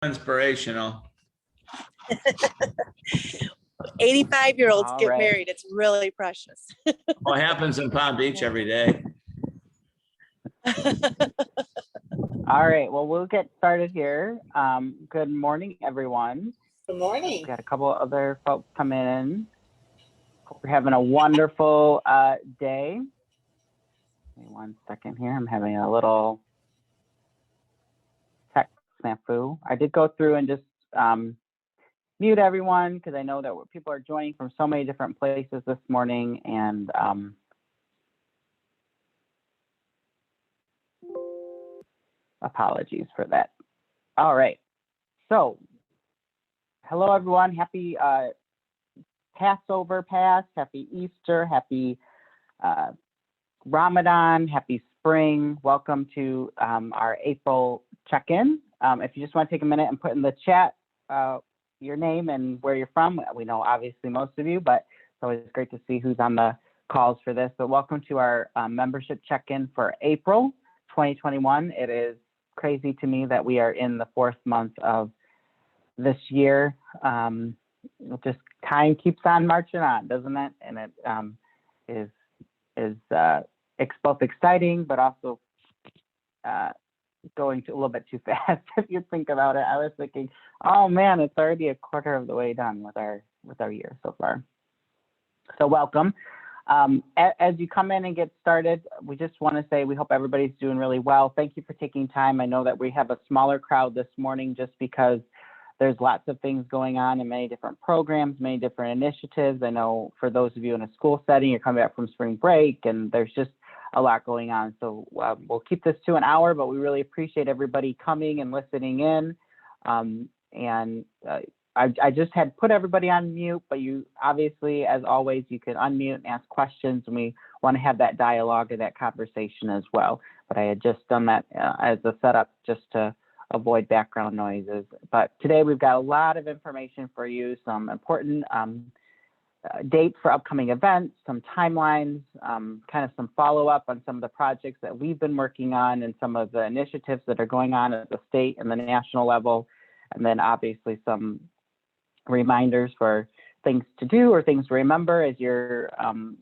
Inspirational. 85-year-olds All get right. married. It's really precious. Well, it happens in Palm Beach every day. All right, well, we'll get started here. Good morning, everyone. Good morning. We've got a couple other folks coming in. Hope you're having a wonderful day. Give me 1 second here. I'm having a little tech snafu. I did go through and just mute everyone because I know that people are joining from so many different places this morning, and apologies for that. All right, so hello everyone. Happy Passover past, happy Easter, happy Ramadan, happy spring. Welcome to our April check-in. If you just want to take a minute and put in the chat your name and where you're from. We know obviously most of you, but it's always great to see who's on the calls for this. But welcome to our membership check-in for April 2021. It is crazy to me that we are in the 4th month of this year. Just time keeps on marching on, doesn't it? And it is both exciting, but also going a little bit too fast. If you think about it, I was thinking, oh man, it's already a quarter of the way done with our year so far. So welcome. As you come in and get started, we just want to say we hope everybody's doing really well. Thank you for taking time. I know that we have a smaller crowd this morning just because there's lots of things going on in many different programs, many different initiatives. I know for those of you in a school setting, you're coming back from spring break and there's just a lot going on. So we'll keep this to an hour, but we really appreciate everybody coming and listening in. I just had put everybody on mute, but you obviously, as always, you can unmute and ask questions, and we want to have that dialogue and that conversation as well. But I had just done that as a setup just to avoid background noises. But today we've got a lot of information for you, some important dates for upcoming events, some timelines, kind of some follow-up on some of the projects that we've been working on and some of the initiatives that are going on at the state and the national level, and then obviously some reminders for things to do or things to remember as you're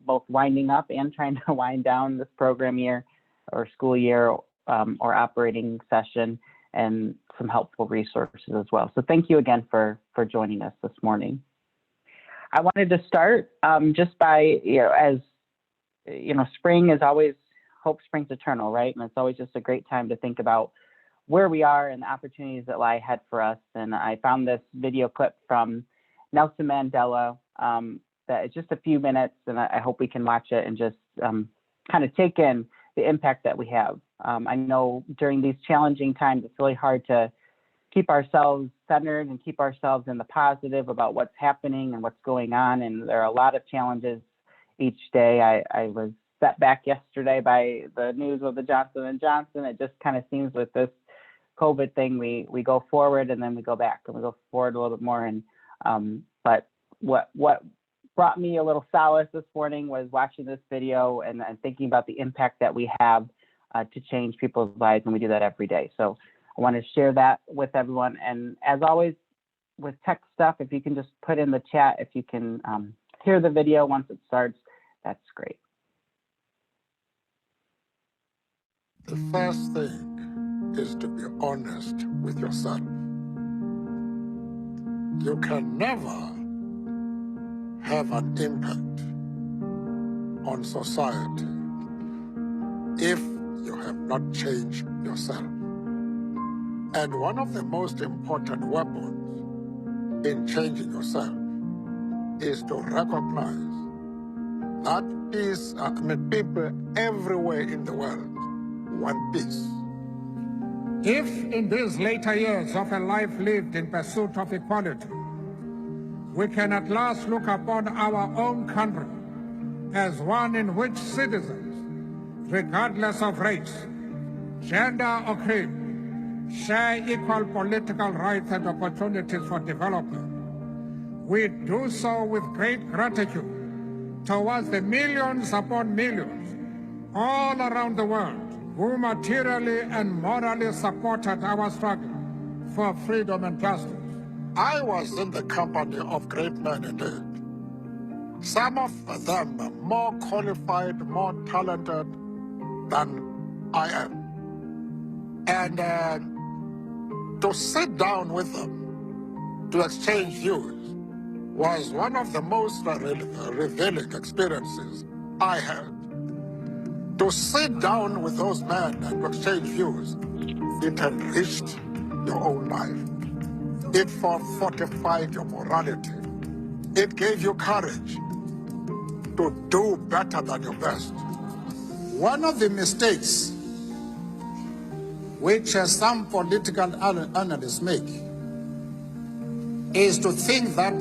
both winding up and trying to wind down this program year or school year or operating session, and some helpful resources as well. So thank you again for joining us this morning. I wanted to start just by, as you know, spring is always, hope springs eternal, right? And it's always just a great time to think about where we are and the opportunities that lie ahead for us. And I found this video clip from Nelson Mandela that is just a few minutes, and I hope we can watch it and just kind of take in the impact that we have. I know during these challenging times, it's really hard to keep ourselves centered and keep ourselves in the positive about what's happening and what's going on. And there are a lot of challenges each day. I was set back yesterday by the news of the Johnson & Johnson. It just kind of seems with this COVID thing, we go forward and then we go back and we go forward a little bit more. And but what brought me a little solace this morning was watching this video and thinking about the impact that we have to change people's lives, and we do that every day. So I want to share that with everyone. And as always, with tech stuff, if you can just put in the chat, if you can hear the video once it starts, that's great. The first thing is to be honest with yourself. You can never have an impact on society if you have not changed yourself. And one of the most important weapons in changing yourself is to recognize that peace, people everywhere in the world want peace. If in these later years of a life lived in pursuit of equality, we can at last look upon our own country as one in which citizens, regardless of race, gender or creed, share equal political rights and opportunities for development, we do so with great gratitude towards the millions upon millions all around the world who materially and morally supported our struggle for freedom and justice. I was in the company of great men indeed. Some of them are more qualified, more talented than I am. And to sit down with them, to exchange views, was one of the most revealing experiences I had. To sit down with those men and to exchange views, it enriched your own life. It fortified your morality. It gave you courage to do better than your best. One of the mistakes which some political analysts make is to think that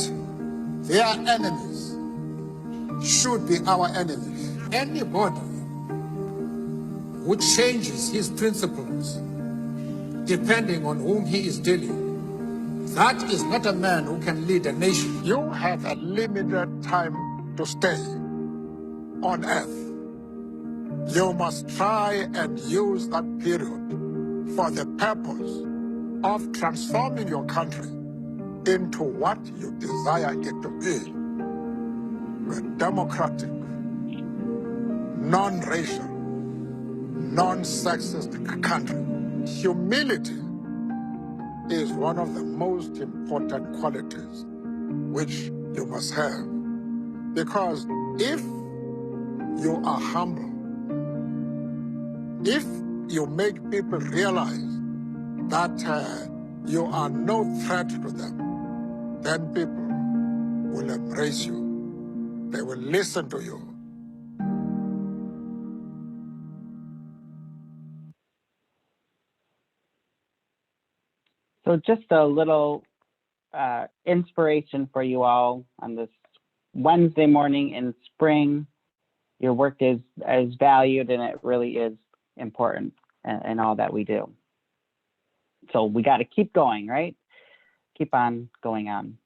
their enemies should be our enemies. Anybody who changes his principles depending on whom he is dealing, that is not a man who can lead a nation. You have a limited time to stay on earth. You must try and use that period for the purpose of transforming your country into what you desire it to be. A democratic, non-racial, non-sexist country. Humility is one of the most important qualities which you must have. Because if you are humble, if you make people realize that you are no threat to them, then people will embrace you. They will listen to you. So just a little inspiration for you all on this Wednesday morning in spring. Your work is valued, and it really is important in all that we do. So we got to keep going, right? Keep on going on.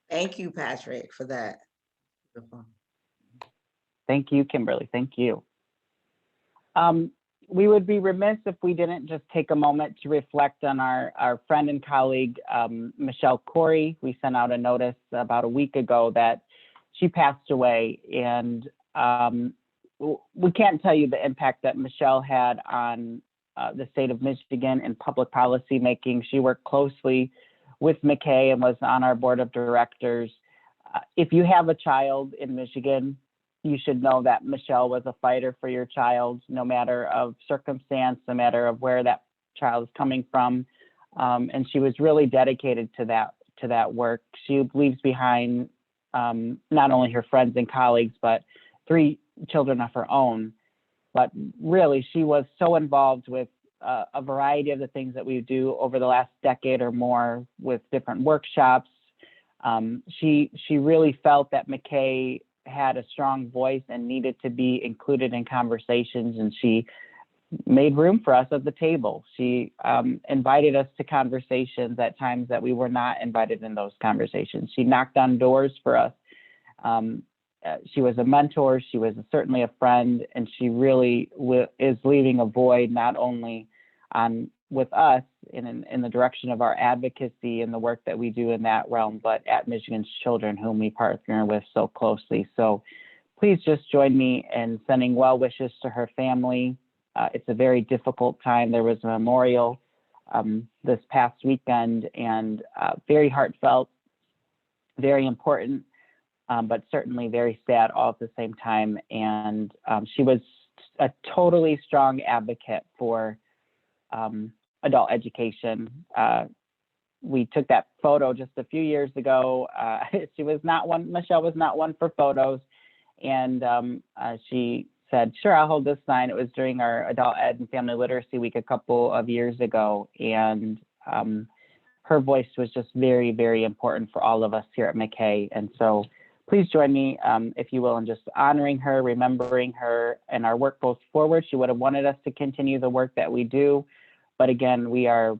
Thank you, Patrick, for that. Thank you, Kimberly. Thank you. We would be remiss if we didn't just take a moment to reflect on our friend and colleague, Michelle Corey. We sent out a notice about a week ago that she passed away, and we can't tell you the impact that Michelle had on the state of Michigan in public policy making. She worked closely with MACAE and was on our board of directors. If you have a child in Michigan, you should know that Michelle was a fighter for your child, no matter of circumstance, no matter of where that child is coming from. And she was really dedicated to that work. She leaves behind not only her friends and colleagues, but 3 children of her own. But really, she was so involved with a variety of the things that we do over the last decade or more with different workshops. She really felt that MACAE had a strong voice and needed to be included in conversations, and she made room for us at the table. She invited us to conversations at times that we were not invited in those conversations. She knocked on doors for us. She was a mentor, she was certainly a friend, and she really is leaving a void not only with us in the direction of our advocacy and the work that we do in that realm, but at Michigan's Children, whom we partner with so closely. So please just join me in sending well wishes to her family. It's a very difficult time. There was a memorial this past weekend, and very heartfelt, very important, but certainly very sad all at the same time. And she was a totally strong advocate for adult education. We took that photo just a few years ago. Michelle was not one for photos. And she said, sure, I'll hold this sign. It was during our Adult Ed and Family Literacy Week a couple of years ago. And her voice was just very, very important for all of us here at MACAE. And so please join me, if you will, in just honoring her, remembering her, and our work goes forward. She would have wanted us to continue the work that we do. But again, we are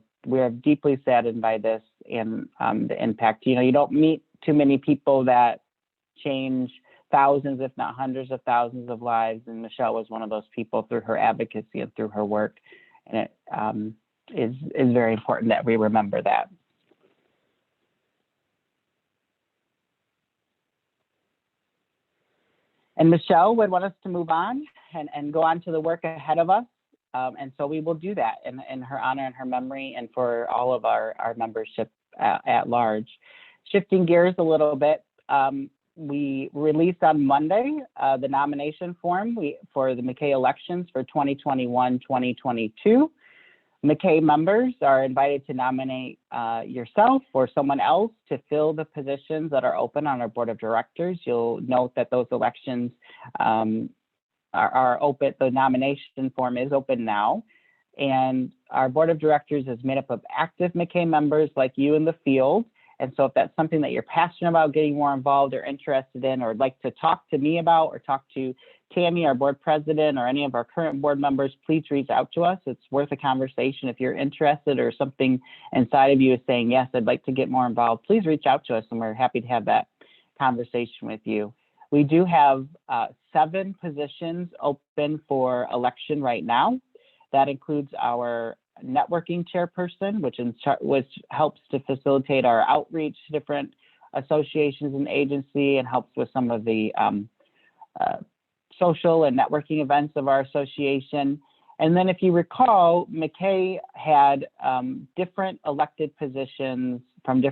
deeply saddened by this and the impact. You know, you don't meet too many people that change thousands, if not hundreds of thousands of lives. And Michelle was one of those people through her advocacy and through her work. And is very important that we remember that. And Michelle would want us to move on and go on to the work ahead of us. And so we will do that in her honor and her memory and for all of our membership at large. Shifting gears a little bit, we released on Monday the nomination form for the MACAE elections for 2021-2022. MACAE members are invited to nominate yourself or someone else to fill the positions that are open on our board of directors. You'll note that those elections are open. The nomination form is open now. And our board of directors is made up of active MACAE members like you in the field. And so if that's something that you're passionate about getting more involved or interested in, or like to talk to me about, or talk to Tammy, our board president, or any of our current board members, please reach out to us. It's worth a conversation. If you're interested or something inside of you is saying, yes, I'd like to get more involved, please reach out to us and we're happy to have that conversation with you. We do have 7 positions open for election right now. That includes our networking chairperson, which helps to facilitate our outreach to different associations and agency and helps with some of the social and networking events of our association. And then if you recall, MACAE had different elected positions from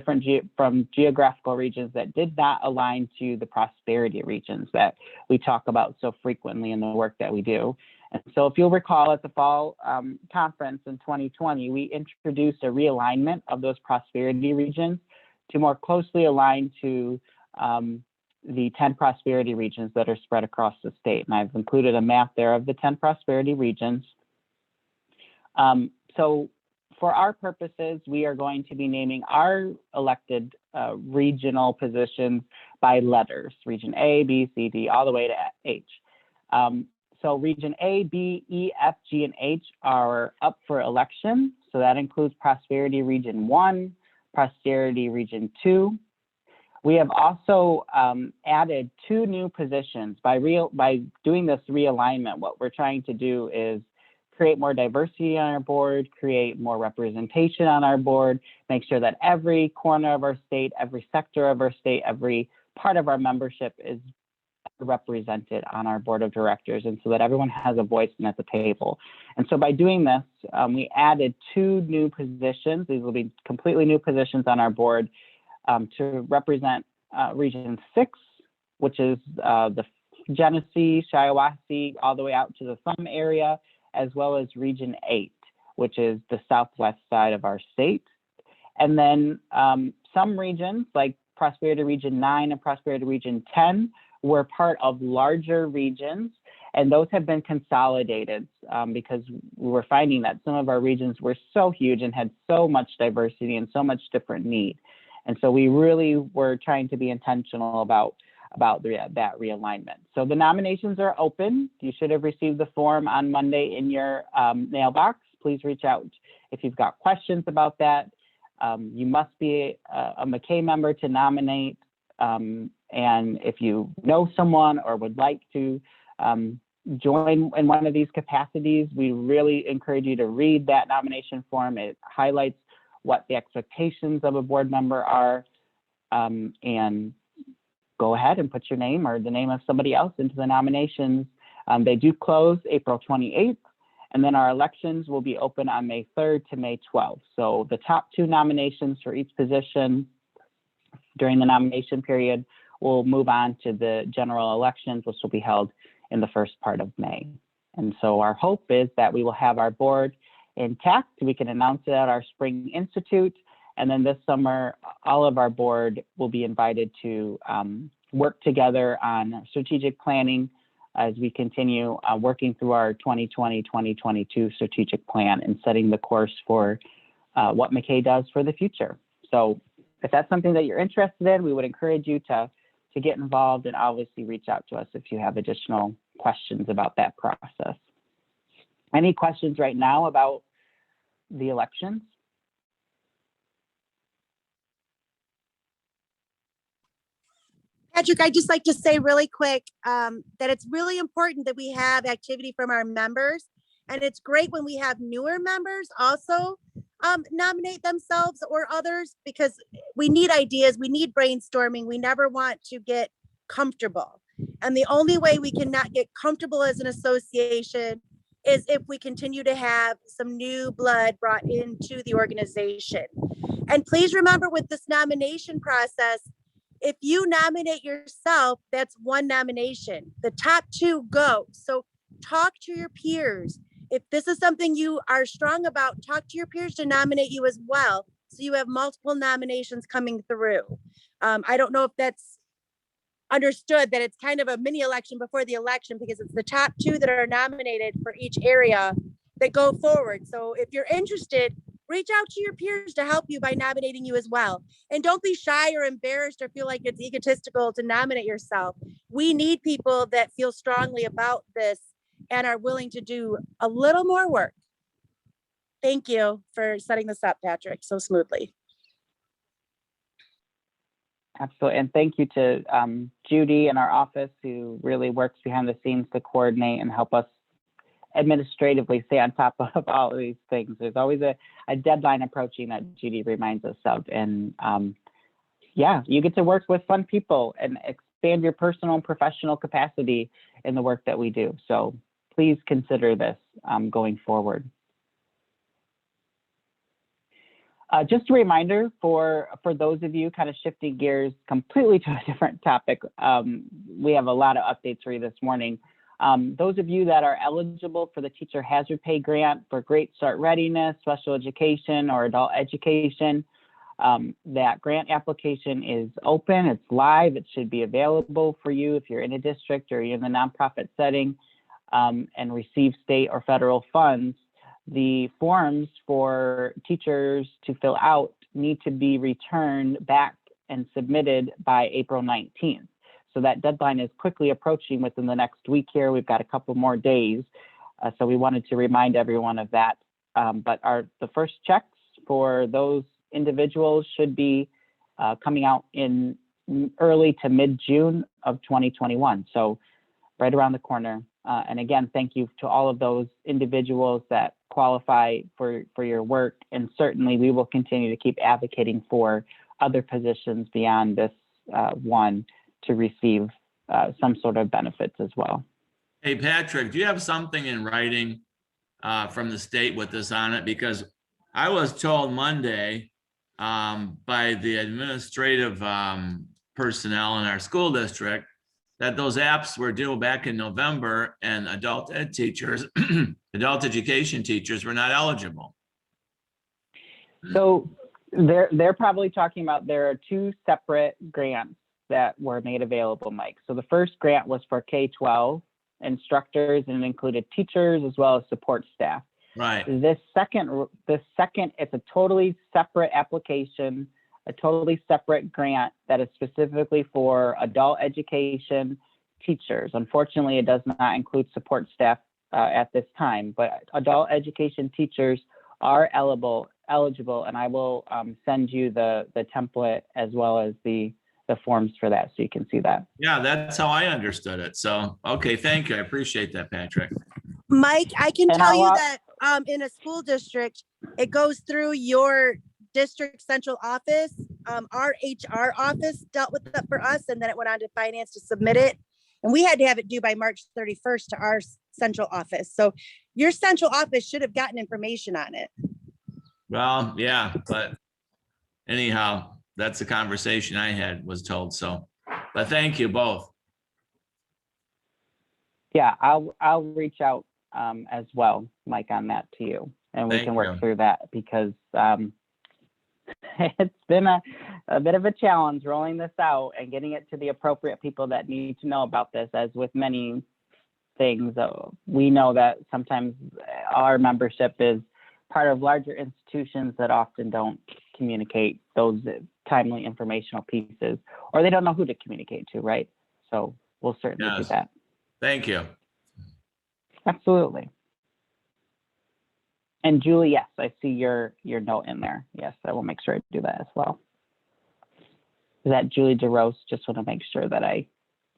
geographical regions that did not align to the prosperity regions that we talk about so frequently in the work that we do. And so if you'll recall at the fall conference in 2020, we introduced a realignment of those prosperity regions to more closely align to the 10 prosperity regions that are spread across the state. And I've included a map there of the 10 prosperity regions. So for our purposes, we are going to be naming our elected regional positions by letters, region A, B, C, D, all the way to H. So region A, B, E, F, G, and H are up for election. So that includes Prosperity Region 1, Prosperity Region 2. We have also added 2 new positions. By doing this realignment, what we're trying to do is create more diversity on our board, create more representation on our board, make sure that every corner of our state, every sector of our state, every part of our membership is represented on our board of directors, and so that everyone has a voice at the table. And so by doing this, we added 2 new positions. These will be completely new positions on our board to represent Region 6, which is the Genesee, Shiawassee, all the way out to the Thumb area, as well as Region 8, which is the southwest side of our state. And then some regions like Prosperity Region 9 and Prosperity Region 10 were part of larger regions, and those have been consolidated because we were finding that some of our regions were so huge and had so much diversity and so much different need. And so we really were trying to be intentional about that realignment. So the nominations are open. You should have received the form on Monday in your mailbox. Please reach out if you've got questions about that. You must be a MACAE member to nominate. And if you know someone or would like to join in one of these capacities, we really encourage you to read that nomination form. It highlights what the expectations of a board member are, and go ahead and put your name or the name of somebody else into the nominations. They do close April 28th, and then our elections will be open on May 3rd to May 12th. So the top 2 nominations for each position during the nomination period will move on to the general elections, which will be held in the first part of May. And so our hope is that we will have our board intact. We can announce it at our Spring Institute. And then this summer, all of our board will be invited to work together on strategic planning as we continue working through our 2020-2022 strategic plan and setting the course for what MACAE does for the future. So if that's something that you're interested in, we would encourage you to get involved and obviously reach out to us if you have additional questions about that process. Any questions right now about the elections? Patrick, I'd just like to say really quick that it's really important that we have activity from our members And it's great when we have newer members also nominate themselves or others, because we need ideas, we need brainstorming. We never want to get comfortable. And the only way we can not get comfortable as an association is if we continue to have some new blood brought into the organization. And please remember, with this nomination process, if you nominate yourself, that's one nomination. The top two go. So talk to your peers. If this is something you are strong about, talk to your peers to nominate you as well, so you have multiple nominations coming through. I don't know if that's understood, that it's kind of a mini election before the election, because it's the top two that are nominated for each area that go forward. So if you're interested, reach out to your peers to help you by nominating you as well. And don't be shy or embarrassed or feel like it's egotistical to nominate yourself. We need people that feel strongly about this and are willing to do a little more work. Thank you for setting this up, Patrick, so smoothly. Absolutely. And thank you to Judy in our office, who really works behind the scenes to coordinate and help us administratively stay on top of all of these things. There's always a deadline approaching that Judy reminds us of. And yeah, you get to work with fun people and expand your personal and professional capacity in the work that we do. So please consider this going forward. Just a reminder for those of you kind of shifting gears completely to a different topic, we have a lot of updates for you this morning. Those of you that are eligible for the Teacher Hazard Pay Grant for Great Start Readiness, Special Education, or Adult Education, that grant application is open, it's live, it should be available for you if you're in a district or you're in the nonprofit setting and receive state or federal funds. The forms for teachers to fill out need to be returned back and submitted by April 19th. So that deadline is quickly approaching within the next week here. We've got a couple more days. So we wanted to remind everyone of that. But the first checks for those individuals should be coming out in early to mid-June of 2021. So right around the corner. And again, thank you to all of those individuals that qualify for your work. And certainly we will continue to keep advocating for other positions beyond this one to receive some sort of benefits as well. Hey, Patrick, do you have something in writing from the state with this on it? Because I was told Monday by the administrative personnel in our school district that those apps were due back in November, and adult ed teachers, adult education teachers were not eligible. So they're probably talking about, there are two separate grants that were made available, Mike. So the first grant was for K-12 instructors, and it included teachers as well as support staff. Right. This second, it's a totally separate application, a totally separate grant that is specifically for adult education teachers. Unfortunately, it does not include support staff at this time, but adult education teachers are eligible, and I will send you the template as well as the forms for that, so you can see that. Yeah, that's how I understood it. So, okay, thank you. I appreciate that, Patrick. Mike, I can And tell you I'll, that in a school district, it goes through your district central office. Our HR office dealt with that for us, and then it went on to finance to submit it. And we had to have it due by March 31st to our central office. So your central office should have gotten information on it. Well, yeah, but anyhow, that's the conversation I had, was told. So, but thank you both. Yeah, I'll reach out as well, Mike, on that to you, and we can work through that, because it's been a bit of a challenge rolling this out and getting it to the appropriate people that need to know about this. As with many things, we know that sometimes our membership is part of larger institutions that often don't communicate those timely informational pieces, or they don't know who to communicate to, right? So we'll certainly do that. Thank you. Absolutely. And Julie, yes, I see your note in there. Yes, I will make sure I do that as well. Is that Julie DeRose? Just want to make sure that I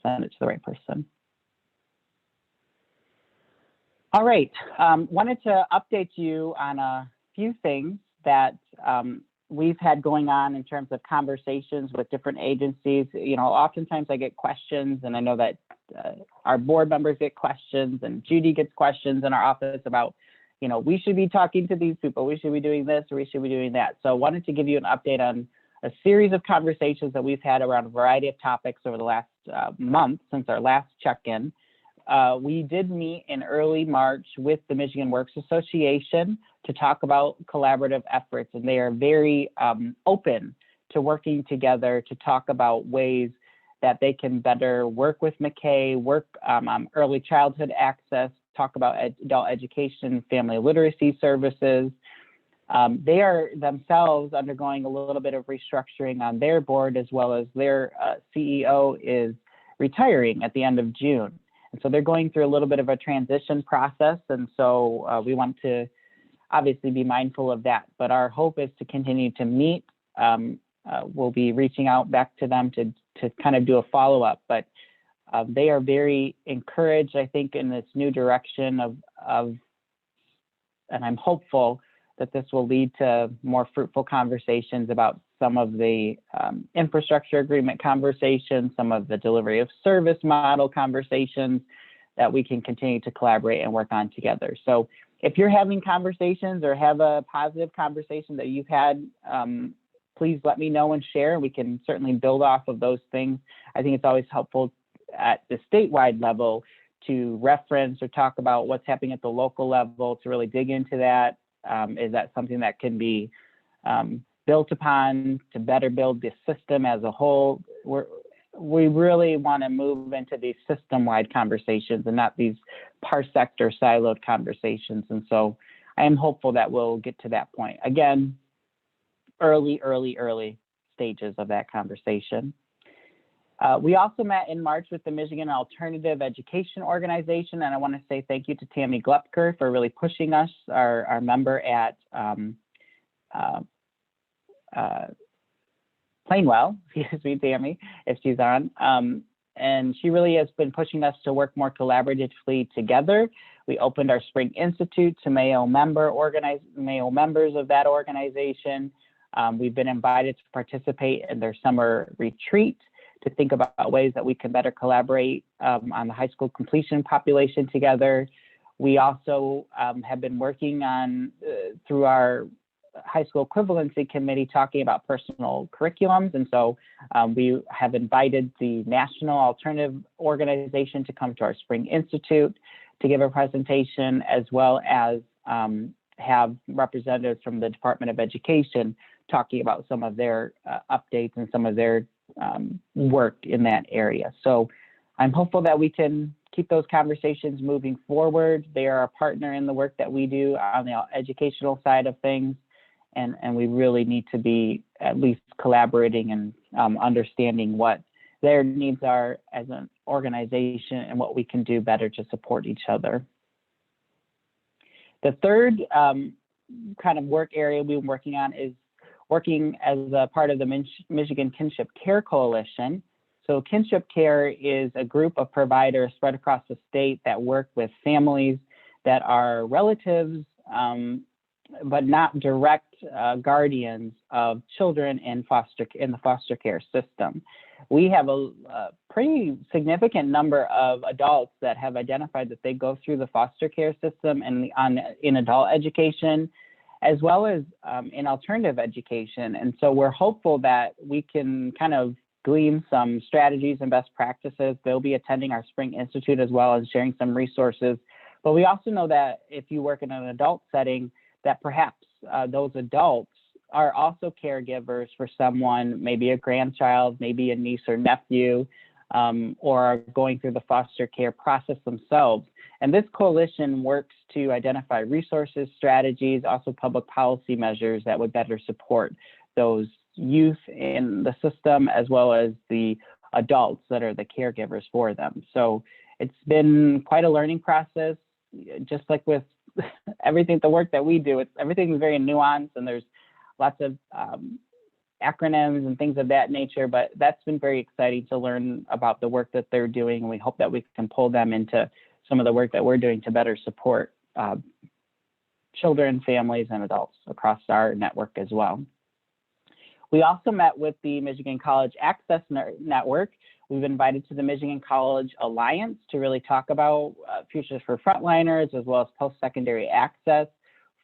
send it to the right person. All right, wanted to update you on a few things that we've had going on in terms of conversations with different agencies. You know, oftentimes I get questions, and I know that our board members get questions, and Judy gets questions in our office about, you know, we should be talking to these people, we should be doing this, or we should be doing that. So I wanted to give you an update on a series of conversations that we've had around a variety of topics over the last month since our last check-in. We did meet in early March with the Michigan Works Association to talk about collaborative efforts, and they are very open to working together to talk about ways that they can better work with MACAE, work on early childhood access, talk about adult education, family literacy services. They are themselves undergoing a little bit of restructuring on their board, as well as their CEO is retiring at the end of June. And so they're going through a little bit of a transition process. And so we want to obviously be mindful of that. But our hope is to continue to meet. We'll be reaching out back to them to kind of do a follow-up. But they are very encouraged, I think, in this new direction of, and I'm hopeful that this will lead to more fruitful conversations about some of the infrastructure agreement conversations, some of the delivery of service model conversations that we can continue to collaborate and work on together. So if you're having conversations or have a positive conversation that you've had, please let me know and share, and we can certainly build off of those things. I think it's always helpful at the statewide level to reference or talk about what's happening at the local level to really dig into that. Is that something that can be built upon to better build the system as a whole? We really want to move into these system-wide conversations and not these parsec or siloed conversations. And so I am hopeful that we'll get to that point. Again, early stages of that conversation. We also met in March with the Michigan Alternative Education Organization, and I want to say thank you to Tammy Glepker for really pushing us, our member at Plainwell, excuse me, Tammy, if she's on. And she really has been pushing us to work more collaboratively together. We opened our Spring Institute to Mayo members of that organization. We've been invited to participate in their summer retreat to think about ways that we can better collaborate on the high school completion population together. We also have been working on, through our high school equivalency committee, talking about personal curriculums. And so we have invited the National Alternative Organization to come to our Spring Institute to give a presentation, as well as have representatives from the Department of Education talking about some of their updates and some of their work in that area. So I'm hopeful that we can keep those conversations moving forward. They are a partner in the work that we do on the educational side of things. And we really need to be at least collaborating and understanding what their needs are as an organization and what we can do better to support each other. The third kind of work area we've been working on is working as a part of the Michigan Kinship Care Coalition. So Kinship Care is a group of providers spread across the state that work with families that are relatives, but not direct guardians of children in the foster care system. We have a pretty significant number of adults that have identified that they go through the foster care system and in adult education, as well as in alternative education. And so we're hopeful that we can kind of glean some strategies and best practices. They'll be attending our Spring Institute as well as sharing some resources. But we also know that if you work in an adult setting, that perhaps those adults are also caregivers for someone, maybe a grandchild, maybe a niece or nephew, or are going through the foster care process themselves. And this coalition works to identify resources, strategies, also public policy measures that would better support those youth in the system, as well as the adults that are the caregivers for them. So it's been quite a learning process, just like with everything, the work that we do. Everything is very nuanced, and there's lots of acronyms and things of that nature, but that's been very exciting to learn about the work that they're doing. And we hope that we can pull them into some of the work that we're doing to better support children, families, and adults across our network as well. We also met with the Michigan College Access Network. We've been invited to the Michigan College Alliance to really talk about futures for frontliners, as well as post-secondary access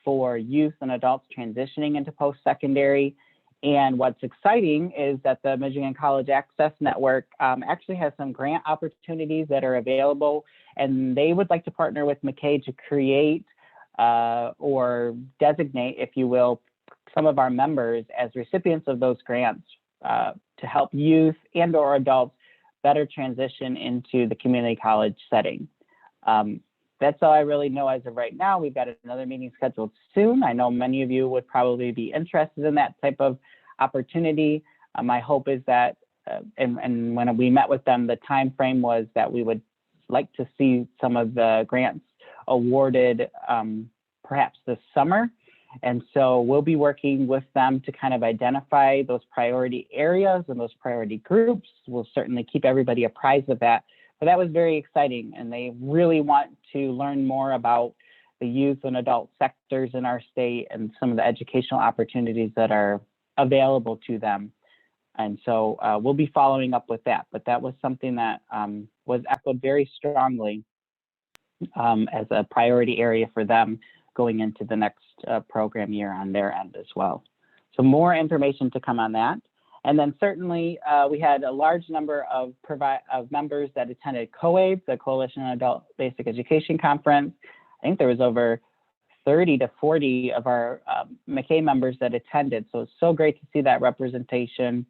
for youth and adults transitioning into post-secondary. And what's exciting is that the Michigan College Access Network actually has some grant opportunities that are available, and they would like to partner with MACAE to create or designate, if you will, some of our members as recipients of those grants to help youth and or adults better transition into the community college setting. That's all I really know as of right now. We've got another meeting scheduled soon. I know many of you would probably be interested in that type of opportunity. My hope is that, and when we met with them, the time frame was that we would like to see some of the grants awarded perhaps this summer. And so we'll be working with them to kind of identify those priority areas and those priority groups. We'll certainly keep everybody apprised of that. But that was very exciting, and they really want to learn more about the youth and adult sectors in our state and some of the educational opportunities that are available to them. And so we'll be following up with that. But that was something that was echoed very strongly as a priority area for them going into the next program year on their end as well. So more information to come on that. And then certainly we had a large number of members that attended COABE, the Coalition on Adult Basic Education Conference. I think there was over 30 to 40 of our MACAE members that attended. So it's so great to see that representation.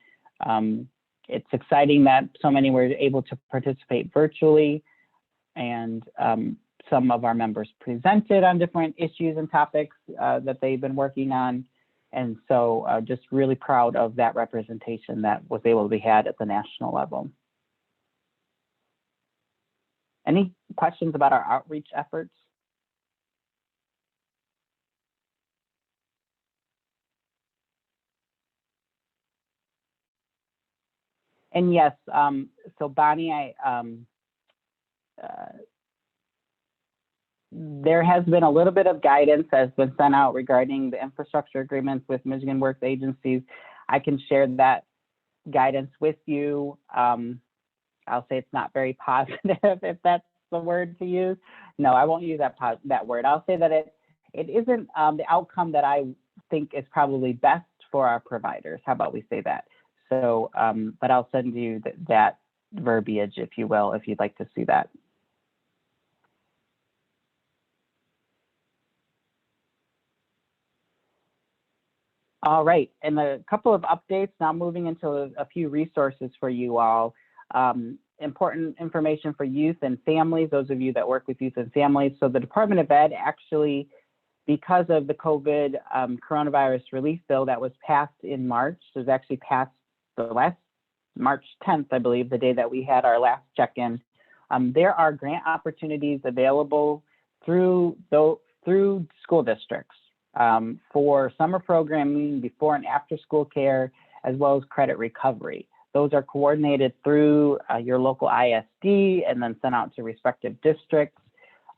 It's exciting that so many were able to participate virtually, and some of our members presented on different issues and topics that they've been working on. And so just really proud of that representation that was able to be had at the national level. Any questions about our outreach efforts? And yes, so Bonnie, there has been a little bit of guidance that has been sent out regarding the infrastructure agreements with Michigan Works agencies. I can share that guidance with you. I'll say it's not very positive, if that's the word to use. No, I won't use that word. I'll say that it isn't the outcome that I think is probably best for our providers. How about we say that? So, but I'll send you that verbiage, if you will, if you'd like to see that. All right, and a couple of updates, now moving into a few resources for you all. Important information for youth and families, those of you that work with youth and families. So the Department of Ed actually, because of the COVID coronavirus relief bill that was passed in March, it was actually passed the last March 10th, I believe, the day that we had our last check-in. There are grant opportunities available through school districts for summer programming, before and after school care, as well as credit recovery. Those are coordinated through your local ISD and then sent out to respective districts.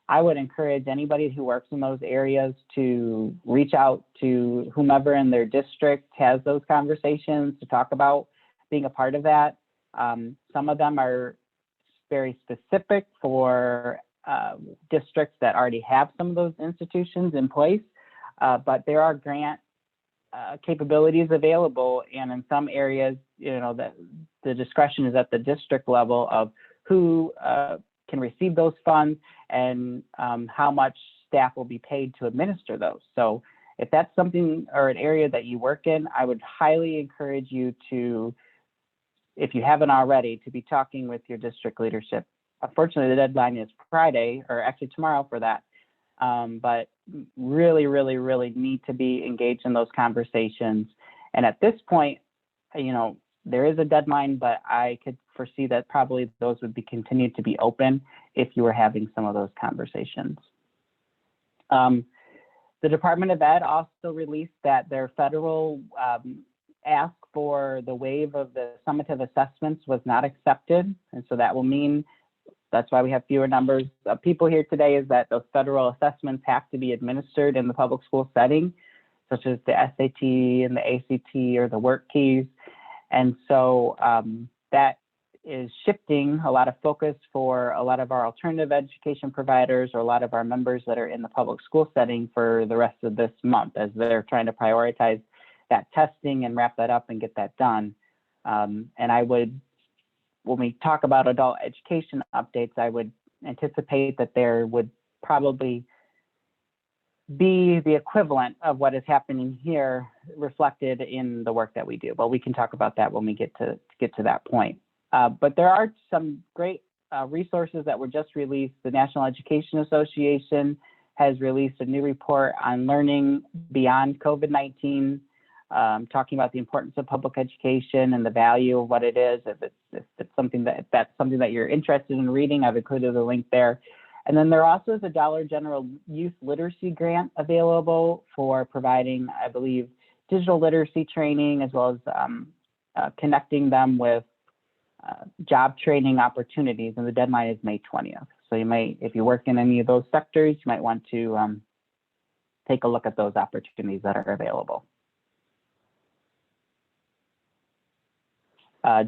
I would encourage anybody who works in those areas to reach out to whomever in their district has those conversations to talk about being a part of that. Some of them are very specific for districts that already have some of those institutions in place, but there are grant capabilities available, and in some areas, you know, that the discretion is at the district level of who can receive those funds and how much staff will be paid to administer those. So if that's something or an area that you work in, I would highly encourage you to, if you haven't already, to be talking with your district leadership. Unfortunately, the deadline is Friday, or actually tomorrow for that. But really need to be engaged in those conversations. And at this point, you know, there is a deadline, but I could foresee that probably those would be continued to be open if you were having some of those conversations. The Department of Ed also released that their federal ask for the waive of the summative assessments was not accepted. And so that will mean That's why we have fewer numbers of people here today, is that those federal assessments have to be administered in the public school setting, such as the SAT and the ACT or the work keys. And so that is shifting a lot of focus for a lot of our alternative education providers or a lot of our members that are in the public school setting for the rest of this month, as they're trying to prioritize that testing and wrap that up and get that done. And I would, when we talk about adult education updates, I would anticipate that there would probably be the equivalent of what is happening here reflected in the work that we do. But we can talk about that when we get to that point. But there are some great resources that were just released. The National Education Association has released a new report on learning beyond COVID-19, talking about the importance of public education and the value of what it is. If that's something that you're interested in reading, I've included a link there. And then there also is a Dollar General Youth Literacy Grant available for providing, I believe, digital literacy training, as well as connecting them with job training opportunities. And the deadline is May 20th. So you might, if you work in any of those sectors, you might want to take a look at those opportunities that are available.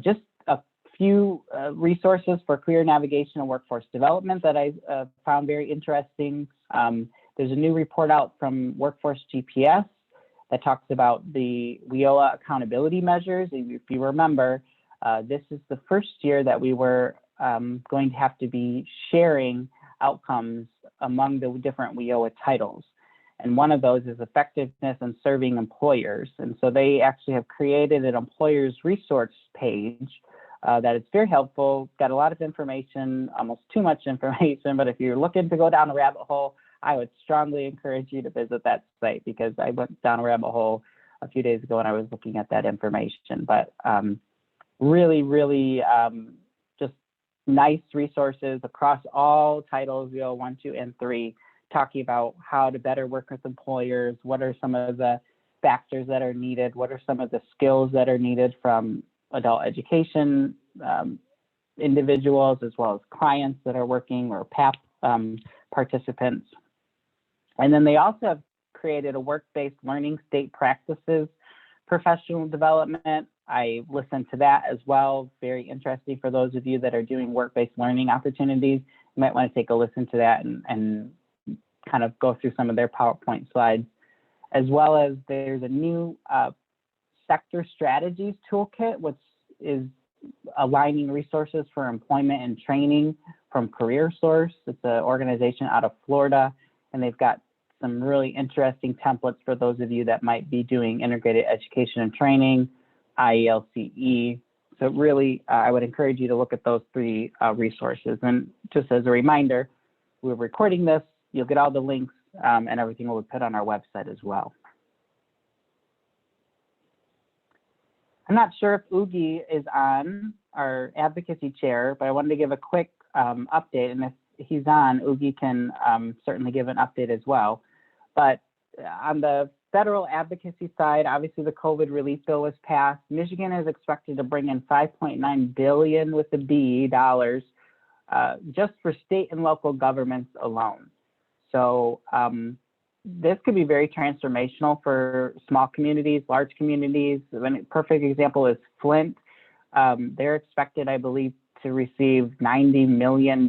Just a few resources for career navigation and workforce development that I found very interesting. There's a new report out from Workforce GPS that talks about the WIOA accountability measures. If you remember, this is the first year that we were going to have to be sharing outcomes among the different WIOA titles. And one of those is effectiveness in serving employers. And so they actually have created an employers resource page that is very helpful, got a lot of information, almost too much information, but if you're looking to go down a rabbit hole, I would strongly encourage you to visit that site, because I went down a rabbit hole a few days ago and I was looking at that information. But really, just nice resources across all titles, WIOA 1, 2, and 3, talking about how to better work with employers, what are some of the factors that are needed, what are some of the skills that are needed from adult education individuals, as well as clients that are working, or PAP participants. And then they also have created a work-based learning state practices professional development. I listened to that as well. Very interesting for those of you that are doing work-based learning opportunities. You might want to take a listen to that and kind of go through some of their PowerPoint slides, as well as there's a new sector strategies toolkit, which is aligning resources for employment and training from CareerSource. It's an organization out of Florida, and they've got some really interesting templates for those of you that might be doing integrated education and training, IELCE. So really, I would encourage you to look at those 3 resources. And just as a reminder, we're recording this. You'll get all the links and everything will be put on our website as well. I'm not sure if Ugi is on, our advocacy chair, but I wanted to give a quick update. And if he's on, Ugi can certainly give an update as well. But on the federal advocacy side, obviously the COVID relief bill was passed. Michigan is expected to bring in $5.9 billion with the B dollars just for state and local governments alone. So this could be very transformational for small communities, large communities. A perfect example is Flint. They're expected, I believe, to receive $90 million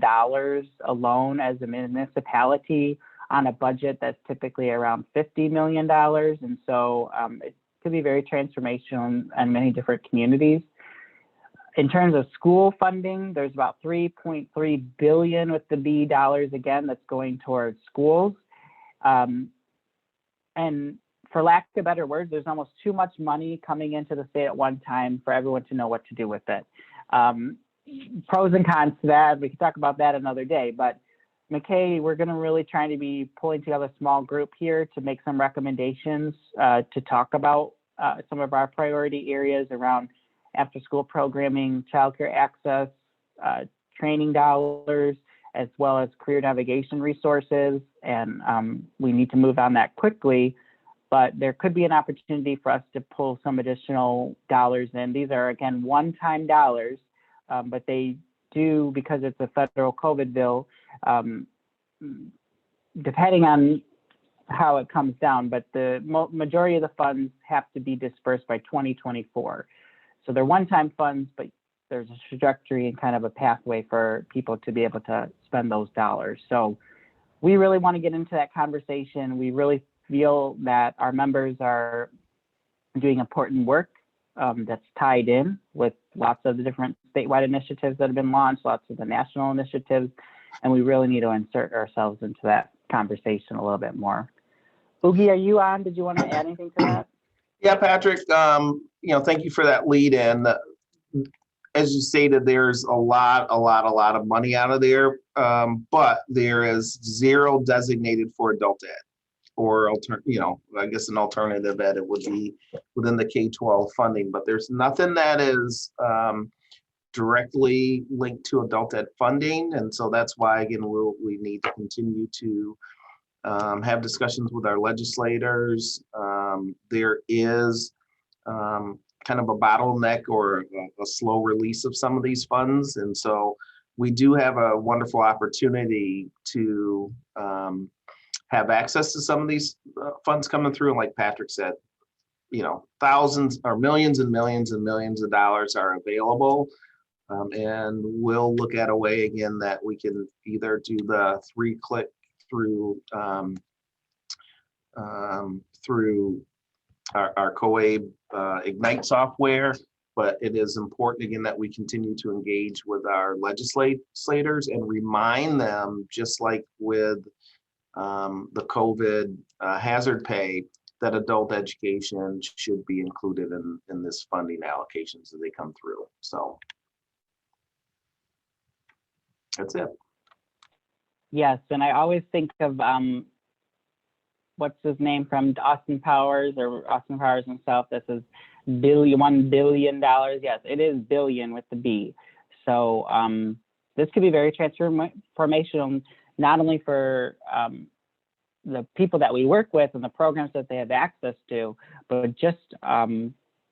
alone as a municipality on a budget that's typically around $50 million. And so it could be very transformational in many different communities. In terms of school funding, there's about $3.3 billion with the B dollars, again, that's going towards schools. And for lack of better words, there's almost too much money coming into the state at one time for everyone to know what to do with it. Pros and cons to that, we can talk about that another day, but MACAE, we're going to really try to be pulling together a small group here to make some recommendations to talk about some of our priority areas around after-school programming, childcare access, training dollars, as well as career navigation resources. And we need to move on that quickly, but there could be an opportunity for us to pull some additional dollars in. These are, again, one-time dollars, but they do, because it's a federal COVID bill, depending on how it comes down, but the majority of the funds have to be dispersed by 2024. So they're one-time funds, but there's a trajectory and kind of a pathway for people to be able to spend those dollars. So we really want to get into that conversation. We really feel that our members are doing important work that's tied in with lots of the different statewide initiatives that have been launched, lots of the national initiatives, and we really need to insert ourselves into that conversation a little bit more. Oogie, are you on? Did you want to add anything to that? Yeah, Patrick, thank you for that lead in. As you stated, there's a lot of money out of there, but there is zero designated for adult ed, or I guess an alternative ed, it would be within the K-12 funding, but there's nothing that is directly linked to adult ed funding. And so that's why, again, we need to continue to have discussions with our legislators. There is kind of a bottleneck or a slow release of some of these funds. And so we do have a wonderful opportunity to have access to some of these funds coming through. And like Patrick said, thousands or millions and millions and millions of dollars are available. And we'll look at a way again that we can either do the 3-click through our COABE Ignite software, but it is important again that we continue to engage with our legislators and remind them, just like with the COVID hazard pay, that adult education should be included in this funding allocations as they come through. So that's it. Yes, and I always think of what's his name from Austin Powers himself. That says $1 billion. Yes, it is billion with the B. So this could be very transformational, not only for the people that we work with and the programs that they have access to, but just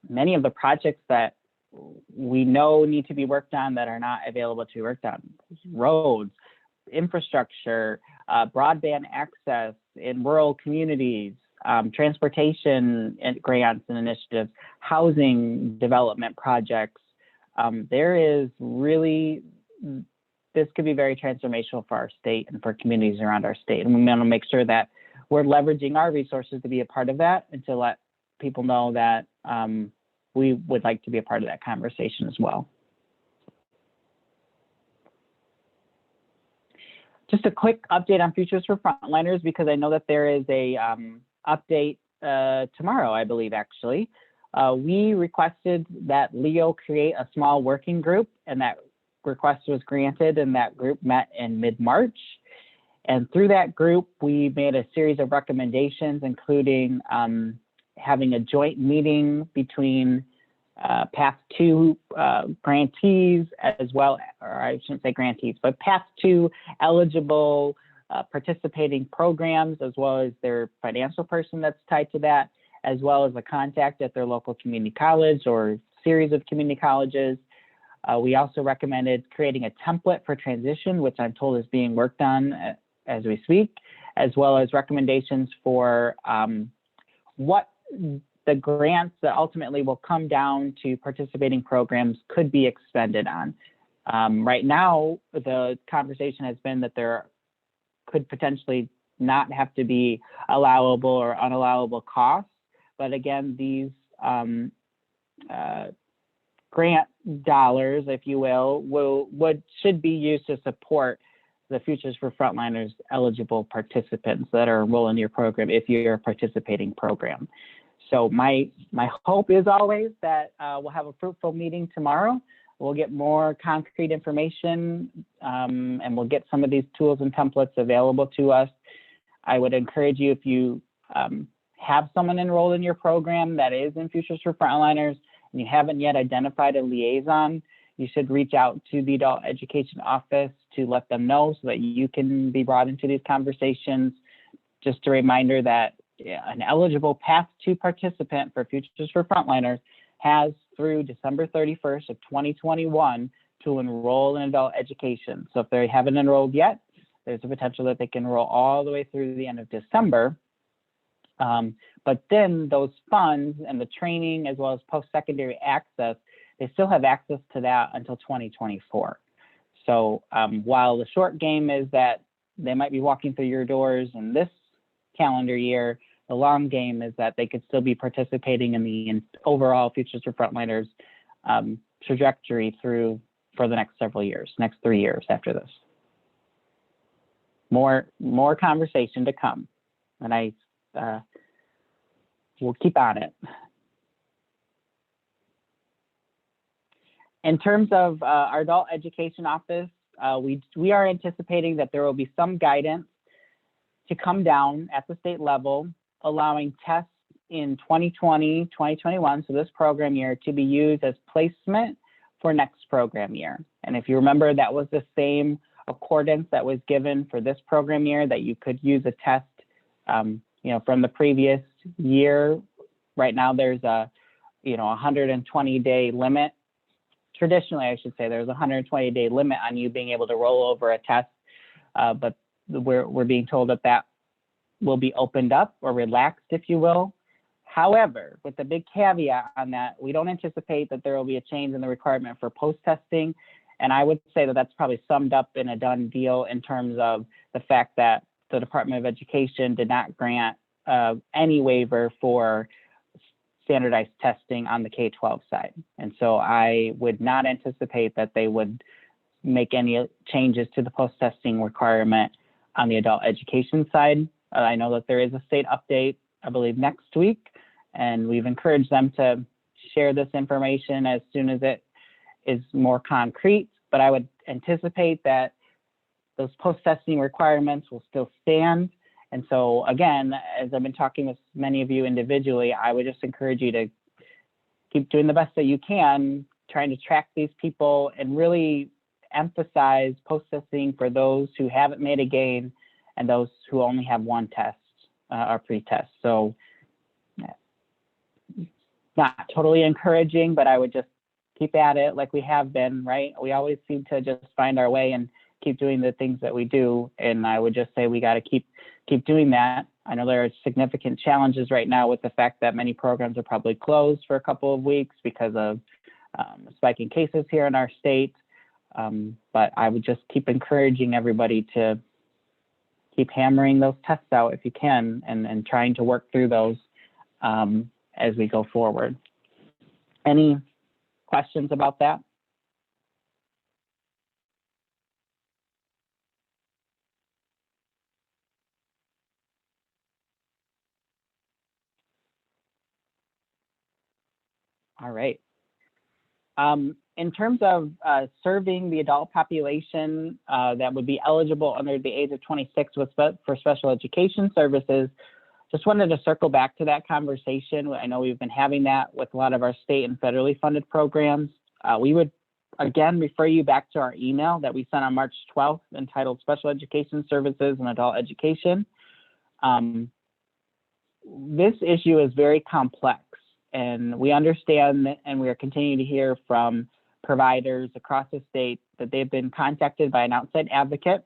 many of the projects that we know need to be worked on that are not available to be worked on. Roads, infrastructure, broadband access in rural communities, transportation and grants and initiatives, housing development projects. There is really, this could be very transformational for our state and for communities around our state. And we want to make sure that we're leveraging our resources to be a part of that and to let people know that we would like to be a part of that conversation as well. Just a quick update on Futures for Frontliners, because I know that there is a update tomorrow, I believe, actually. We requested that Leo create a small working group, and that request was granted, and that group met in mid-March. And through that group, we made a series of recommendations, including having a joint meeting between Path 2 grantees, as well, or I shouldn't say grantees, but Path 2 eligible participating programs, as well as their financial person that's tied to that, as well as a contact at their local community college or series of community colleges. We also recommended creating a template for transition, which I'm told is being worked on as we speak, as well as recommendations for what the grants that ultimately will come down to participating programs could be expended on. Right now, the conversation has been that there could potentially not have to be allowable or unallowable costs. But again, these grant dollars, if you will, should be used to support the Futures for Frontliners eligible participants that are enrolled in your program if you're a participating program. So my hope is always that we'll have a fruitful meeting tomorrow. We'll get more concrete information and we'll get some of these tools and templates available to us. I would encourage you, if you have someone enrolled in your program that is in Futures for Frontliners and you haven't yet identified a liaison, you should reach out to the Adult Education Office to let them know so that you can be brought into these conversations. Just a reminder that an eligible Path 2 participant for Futures for Frontliners has through December 31st of 2021 to enroll in adult education. So if they haven't enrolled yet, there's a potential that they can enroll all the way through the end of December. But then those funds and the training as well as post-secondary access, they still have access to that until 2024. So while the short game is that they might be walking through your doors in this calendar year, the long game is that they could still be participating in the overall Futures for Frontliners trajectory for the next several years, next 3 years after this. More conversation to come, and I will keep on it. In terms of our adult education office, we are anticipating that there will be some guidance to come down at the state level, allowing tests in 2020, 2021, so this program year, to be used as placement for next program year. And if you remember, that was the same accordance that was given for this program year, that you could use a test from the previous year. Right now, there's a 120-day limit. Traditionally, I should say, there's a 120-day limit on you being able to roll over a test, but we're being told that will be opened up or relaxed, if you will. However, with the big caveat on that, we don't anticipate that there will be a change in the requirement for post-testing. And I would say that that's probably summed up in a done deal in terms of the fact that the Department of Education did not grant any waiver for standardized testing on the K-12 side. And so I would not anticipate that they would make any changes to the post-testing requirement on the adult education side. I know that there is a state update, I believe, next week, and we've encouraged them to share this information as soon as it is more concrete, but I would anticipate that those post-testing requirements will still stand. And so again, as I've been talking with many of you individually, I would just encourage you to keep doing the best that you can, trying to track these people and really emphasize post-testing for those who haven't made a gain and those who only have one test or pre-test. So not totally encouraging, but I would just keep at it like we have been, right? We always seem to just find our way and keep doing the things that we do. And I would just say we got to keep doing that. I know there are significant challenges right now with the fact that many programs are probably closed for a couple of weeks because of spiking cases here in our state. But I would just keep encouraging everybody to keep hammering those tests out if you can, and trying to work through those as we go forward. Any questions about that? All right. In terms of serving the adult population that would be eligible under the age of 26 for special education services, just wanted to circle back to that conversation. I know we've been having that with a lot of our state and federally funded programs. We would, again, refer you back to our email that we sent on March 12th entitled Special Education Services and Adult Education. This issue is very complex, and we understand and we are continuing to hear from providers across the state that they've been contacted by an outside advocate.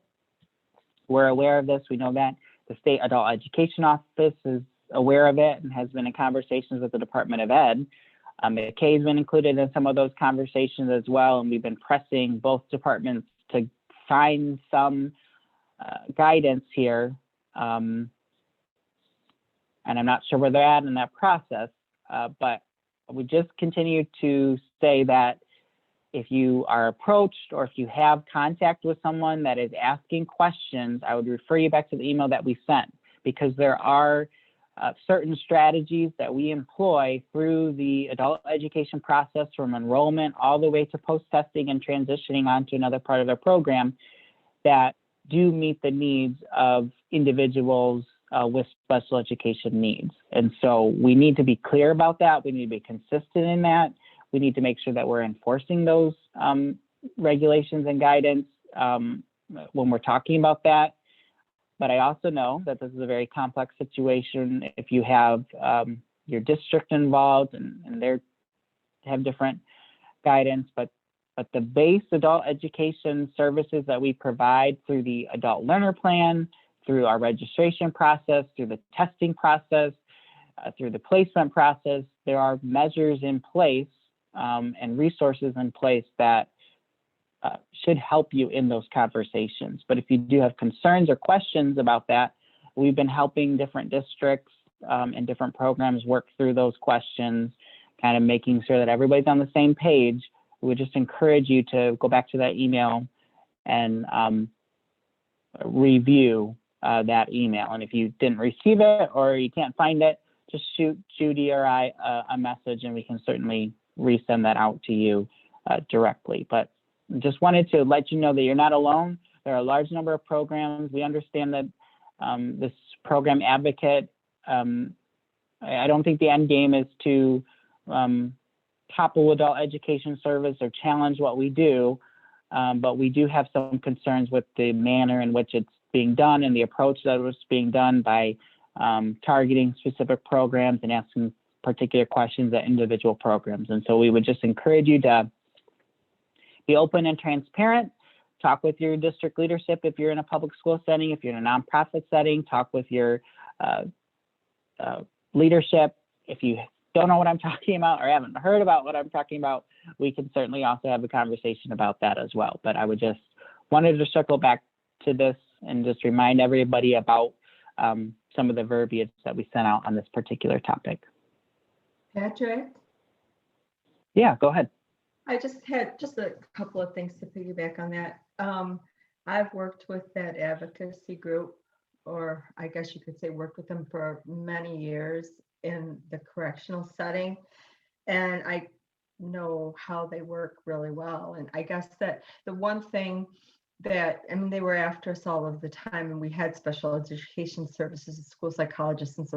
We're aware of this. We know that the State Adult Education Office is aware of it and has been in conversations with the Department of Ed. MACAE has been included in some of those conversations as well, and we've been pressing both departments to find some guidance here. And I'm not sure where they're at in that process, but we just continue to say that if you are approached or if you have contact with someone that is asking questions, I would refer you back to the email that we sent, because there are certain strategies that we employ through the adult education process, from enrollment all the way to post-testing and transitioning onto another part of their program, that do meet the needs of individuals with special education needs. And so we need to be clear about that. We need to be consistent in that. We need to make sure that we're enforcing those regulations and guidance when we're talking about that. But I also know that this is a very complex situation. If you have your district involved and they have different guidance, but But the base adult education services that we provide through the adult learner plan, through our registration process, through the testing process, through the placement process, there are measures in place and resources in place that should help you in those conversations. But if you do have concerns or questions about that, we've been helping different districts and different programs work through those questions, kind of making sure that everybody's on the same page. We would just encourage you to go back to that email and review that email. And if you didn't receive it or you can't find it, just shoot Judy or I a message and we can certainly resend that out to you directly. But just wanted to let you know that you're not alone. There are a large number of programs. We understand that this program advocate, I don't think the end game is to topple adult education service or challenge what we do, but we do have some concerns with the manner in which it's being done and the approach that was being done by targeting specific programs and asking particular questions at individual programs. And so we would just encourage you to be open and transparent, talk with your district leadership if you're in a public school setting, if you're in a nonprofit setting, talk with your leadership. If you don't know what I'm talking about or haven't heard about what I'm talking about, we can certainly also have a conversation about that as well. But I would just wanted to circle back to this and just remind everybody about some of the verbiage that we sent out on this particular topic. Patrick? Yeah, go ahead. I just had just a couple of things to piggyback on that. I've worked with that advocacy group, or I guess you could say worked with them for many years in the correctional setting. And I know how they work really well. And I guess that the one thing that, I mean, they were after us all of the time, and we had special education services, school psychologists, and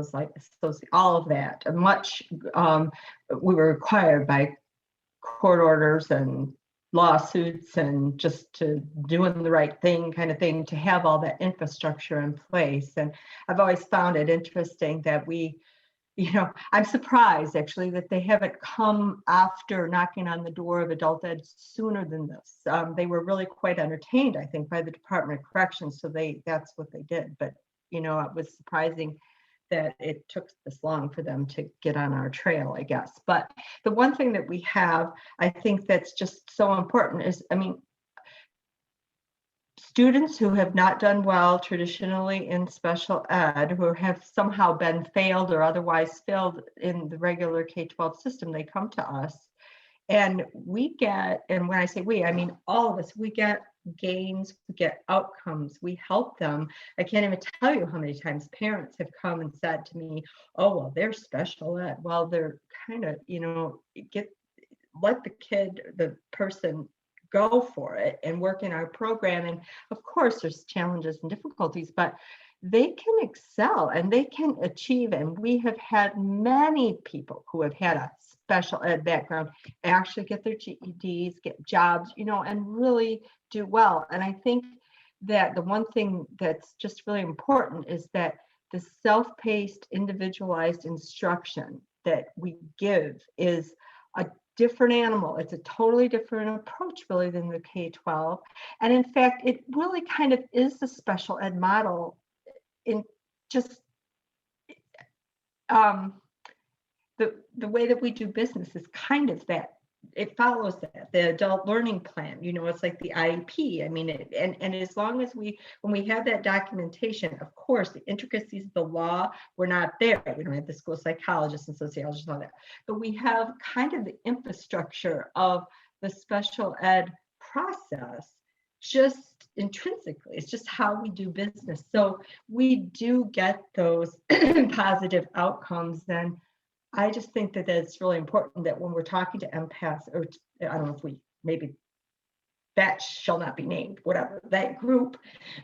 all of that. Much we were required by court orders and lawsuits and just to doing the right thing kind of thing to have all that infrastructure in place. And I've always found it interesting that we, you know, I'm surprised actually that they haven't come after knocking on the door of adult ed sooner than this. They were really quite entertained, I think, by the Department of Corrections. So that's what they did. But, you know, it was surprising that it took this long for them to get on our trail, I guess. But the one thing that we have, I think that's just so important is, I mean, students who have not done well traditionally in special ed, who have somehow been failed or otherwise failed in the regular K-12 system, they come to us. And we get, and when I say we, I mean all of us, we get gains, we get outcomes, we help them. I can't even tell you how many times parents have come and said to me, oh, well, they're special ed. Well, they're kind of, you know, let the kid, the person go for it and work in our program. And of course, there's challenges and difficulties, but they can excel and they can achieve. And we have had many people who have had a special ed background actually get their GEDs, get jobs, you know, and really do well. And I think that the one thing that's just really important is that the self-paced, individualized instruction that we give is a different animal. It's a totally different approach really than the K-12. And in fact, it really kind of is the special ed model in just the way that we do business is kind of that. It follows that, the adult learning plan, you know, it's like the IEP. I mean, and as long as when we have that documentation, of course, the intricacies of the law, we're not there. We don't have the school psychologists and sociologists and all that, but we have kind of the infrastructure of the special ed process just intrinsically. It's just how we do business. So we do get those positive outcomes. And I just think that it's really important that when we're talking to empaths, or I don't know if we, maybe that shall not be named, whatever, that group,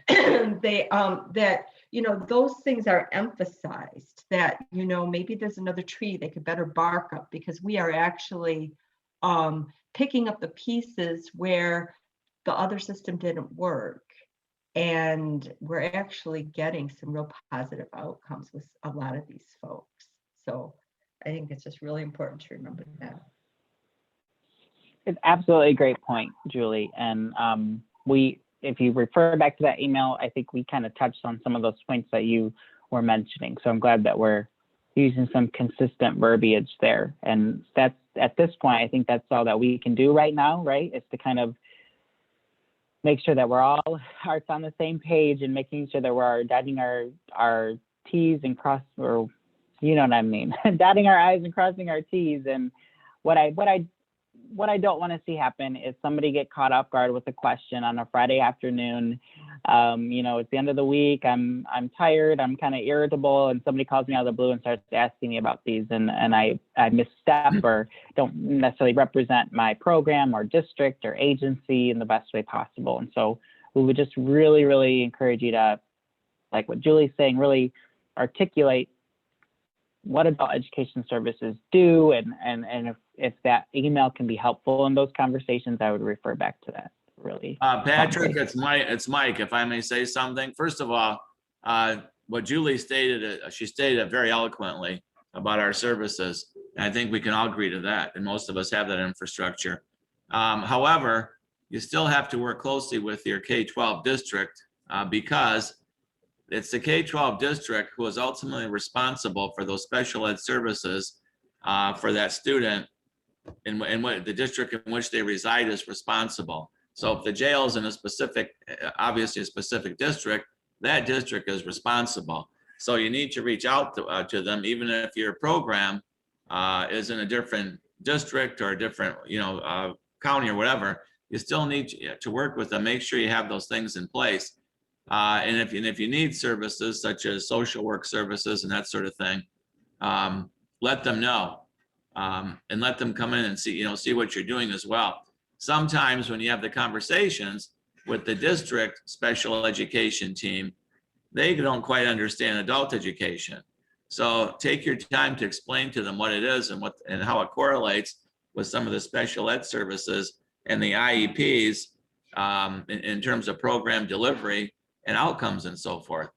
they, that, you know, those things are emphasized, that, you know, maybe there's another tree they could better bark up, because we are actually picking up the pieces where the other system didn't work. And we're actually getting some real positive outcomes with a lot of these folks. So I think it's just really important to remember that. It's absolutely a great point, Julie. And if you refer back to that email, I think we kind of touched on some of those points that you were mentioning. So I'm glad that we're using some consistent verbiage there. And that's, at this point, I think that's all that we can do right now, right? Is to kind of make sure that we're all hearts on the same page and making sure that we're dotting our T's and cross, or you know what I mean, dotting our I's and crossing our T's. And what I don't want to see happen is somebody get caught off guard with a question on a Friday afternoon. It's the end of the week. I'm tired. I'm kind of irritable, and somebody calls me out of the blue and starts asking me about these, and I misstep or don't necessarily represent my program or district or agency in the best way possible. And so we would just really, really encourage you to, like what Julie's saying, really articulate what adult education services do, and if that email can be helpful in those conversations, I would refer back to that. Really, Patrick, it's Mike. If I may say something, first of all, what Julie stated, she stated it very eloquently about our services, and I think we can all agree to that. And most of us have that infrastructure. However, you still have to work closely with your K-12 district because it's the K-12 district who is ultimately responsible for those special ed services for that student, and what the district in which they reside is responsible. So if the jail is in a specific, obviously a specific district, that district is responsible. So you need to reach out to them, even if your program is in a different district or a different, county or whatever. You still need to work with them. Make sure you have those things in place. And if you need services such as social work services and that sort of thing, let them know, and let them come in and see what you're doing as well. Sometimes when you have the conversations with the district special education team, they don't quite understand adult education. So take your time to explain to them what it is and how it correlates with some of the special ed services and the IEPs in terms of program delivery and outcomes and so forth,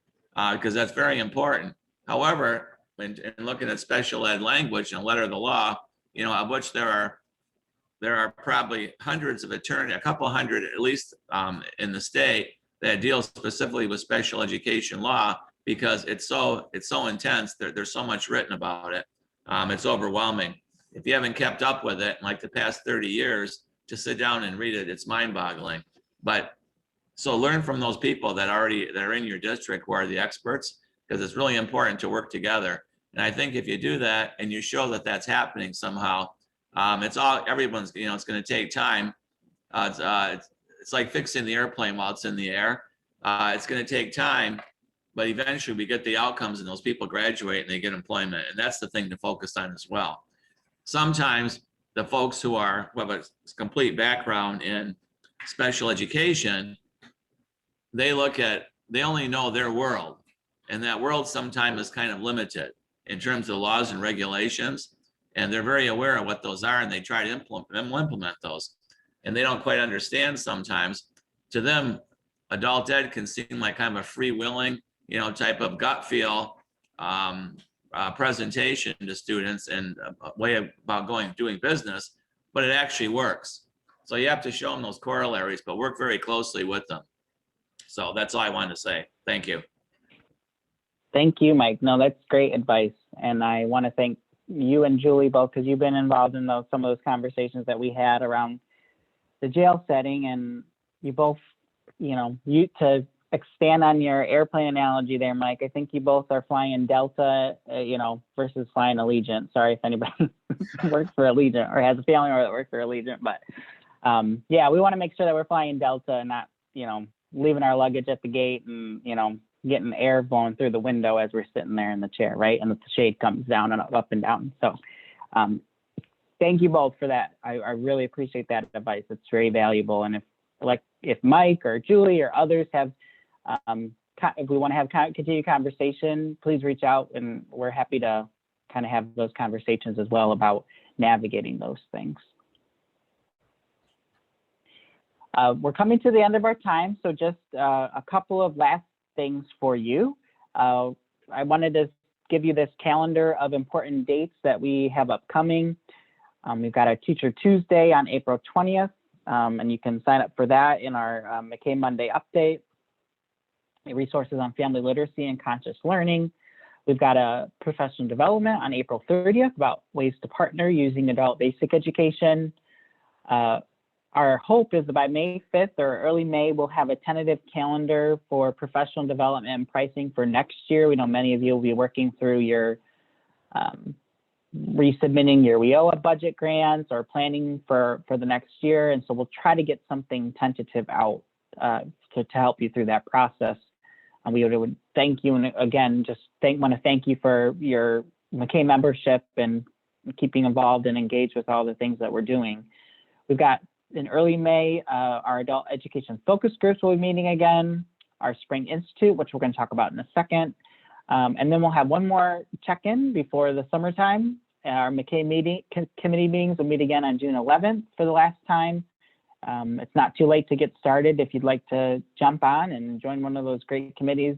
because that's very important. However, in looking at special ed language and letter of the law, of which there are probably hundreds of attorneys, a couple hundred at least in the state that deal specifically with special education law, because it's so intense. There's so much written about it. It's overwhelming. If you haven't kept up with it in like the past 30 years, to sit down and read it, it's mind-boggling. But so learn from those people that are in your district who are the experts, because it's really important to work together. And I think if you do that and you show that that's happening somehow, everyone's, it's going to take time. It's like fixing the airplane while it's in the air. It's going to take time, but eventually we get the outcomes and those people graduate and they get employment. And that's the thing to focus on as well. Sometimes the folks who have a complete background in special education, they only know their world, and that world sometimes is kind of limited in terms of laws and regulations, and they're very aware of what those are, and they try to implement those, and they don't quite understand sometimes. To them, adult ed can seem like kind of a freewheeling, type of gut feel presentation to students and a way about doing business, but it actually works. So you have to show them those corollaries, but work very closely with them. So that's all I wanted to say. Thank you. Thank you, Mike. No, that's great advice. And I want to thank you and Julie both, because you've been involved in some of those conversations that we had around the jail setting. And you both, to expand on your airplane analogy there, Mike, I think you both are flying Delta, versus flying Allegiant. Sorry if anybody works for Allegiant or has a family member that works for Allegiant, but we want to make sure that we're flying Delta and not, leaving our luggage at the gate and, getting air blowing through the window as we're sitting there in the chair, right? And the shade comes down and up and down. So thank you both for that. I really appreciate that advice. It's very valuable. And if Mike or Julie or others have, if we want to have continued conversation, please reach out, and we're happy to kind of have those conversations as well about navigating those things. We're coming to the end of our time, so just a couple of last things for you. I wanted to give you this calendar of important dates that we have upcoming. We've got our Teacher Tuesday on April 20th, and you can sign up for that in our MACAE Monday update. Resources on family literacy and conscious learning. We've got a professional development on April 30th about ways to partner using adult basic education. Our hope is that by May 5th or early May, we'll have a tentative calendar for professional development and pricing for next year. We know many of you will be working through your resubmitting your WIOA budget grants or planning for the next year. And so we'll try to get something tentative out to help you through that process. And we would thank you. And again, just want to thank you for your MACAE membership and keeping involved and engaged with all the things that we're doing. We've got in early May, our adult education focus groups will be meeting again, our Spring Institute, which we're going to talk about in a second. And then we'll have one more check-in before the summertime. Our MACAE committee meetings will meet again on June 11th for the last time. It's not too late to get started if you'd like to jump on and join one of those great committees.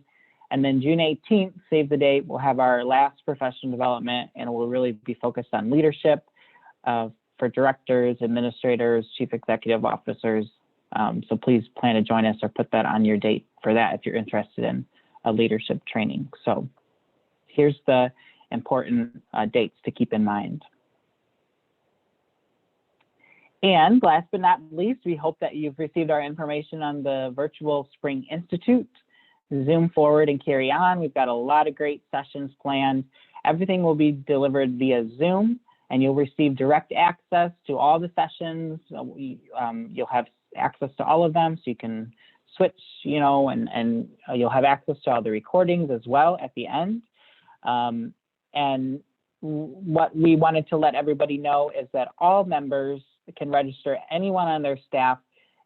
And then June 18th, save the date, we'll have our last professional development, and it will really be focused on leadership for directors, administrators, chief executive officers. So please plan to join us or put that on your date for that if you're interested in a leadership training. So here's the important dates to keep in mind. And last but not least, we hope that you've received our information on the virtual Spring Institute, Zoom Forward and Carry On. We've got a lot of great sessions planned. Everything will be delivered via Zoom, and you'll receive direct access to all the sessions. You'll have access to all of them, so you can switch, and you'll have access to all the recordings as well at the end. And what we wanted to let everybody know is that all members can register anyone on their staff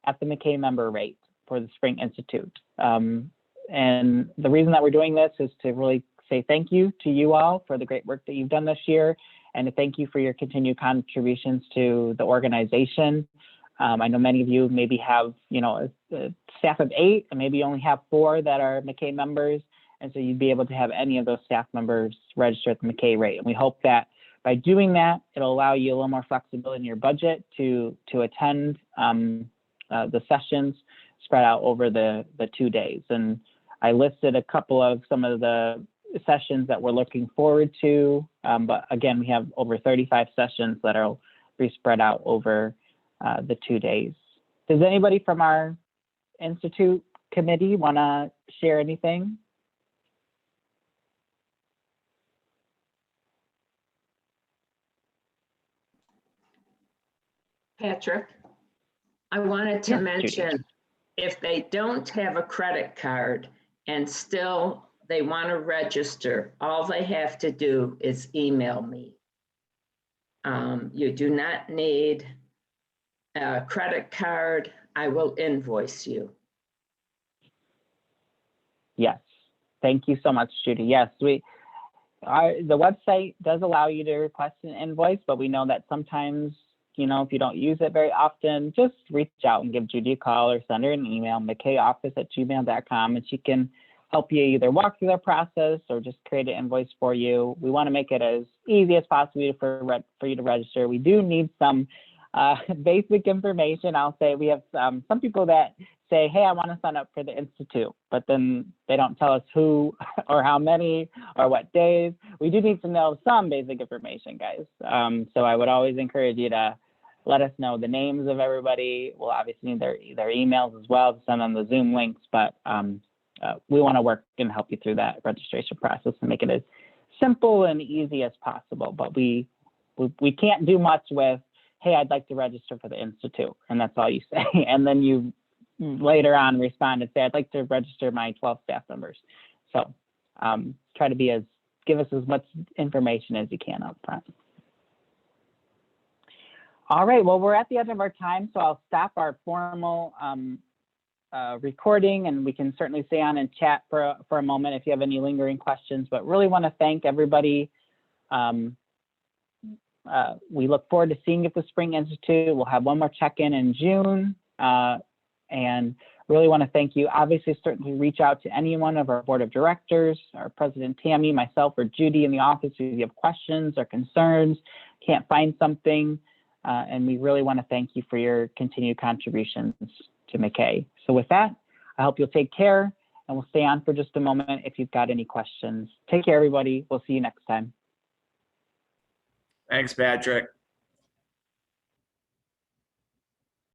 at the MACAE member rate for the Spring Institute. And the reason that we're doing this is to really say thank you to you all for the great work that you've done this year, and to thank you for your continued contributions to the organization. I know many of you maybe have, a staff of 8, and maybe you only have 4 that are MACAE members. And so you'd be able to have any of those staff members register at the MACAE rate. And we hope that by doing that, it'll allow you a little more flexibility in your budget to attend the sessions spread out over the 2 days. And I listed a couple of some of the sessions that we're looking forward to. But again, we have over 35 sessions that will be spread out over the 2 days. Does anybody from our Institute committee want to share anything? Patrick, I wanted to Yes, mention, Judy. if they don't have a credit card and still they want to register, all they have to do is email me. You do not need a credit card. I will invoice you. Yes, thank you so much, Judy. Yes, the website does allow you to request an invoice, but we know that sometimes, if you don't use it very often, just reach out and give Judy a call or send her an email, macaeoffice@gmail.com, and she can help you either walk through the process or just create an invoice for you. We want to make it as easy as possible for you to register. We do need some basic information. I'll say we have some people that say, hey, I want to sign up for the Institute, but then they don't tell us who or how many or what days. We do need to know some basic information, guys. So I would always encourage you to let us know the names of everybody. We'll obviously need their emails as well to send them the Zoom links, but we want to work and help you through that registration process and make it as simple and easy as possible. But we can't do much with, hey, I'd like to register for the Institute, and that's all you say. And then you later on respond and say, I'd like to register my 12 staff members. So try to give us as much information as you can up front. All right, well, we're at the end of our time, so I'll stop our formal recording, and we can certainly stay on and chat for a moment if you have any lingering questions, but really want to thank everybody. We look forward to seeing you at the Spring Institute. We'll have one more check-in in June, and really want to thank you. Obviously, certainly reach out to any one of our board of directors, our president Tammy, myself, or Judy in the office if you have questions or concerns, can't find something. And we really want to thank you for your continued contributions to MACAE. So with that, I hope you'll take care, and we'll stay on for just a moment if you've got any questions. Take care, everybody. We'll see you next time. Thanks, Patrick.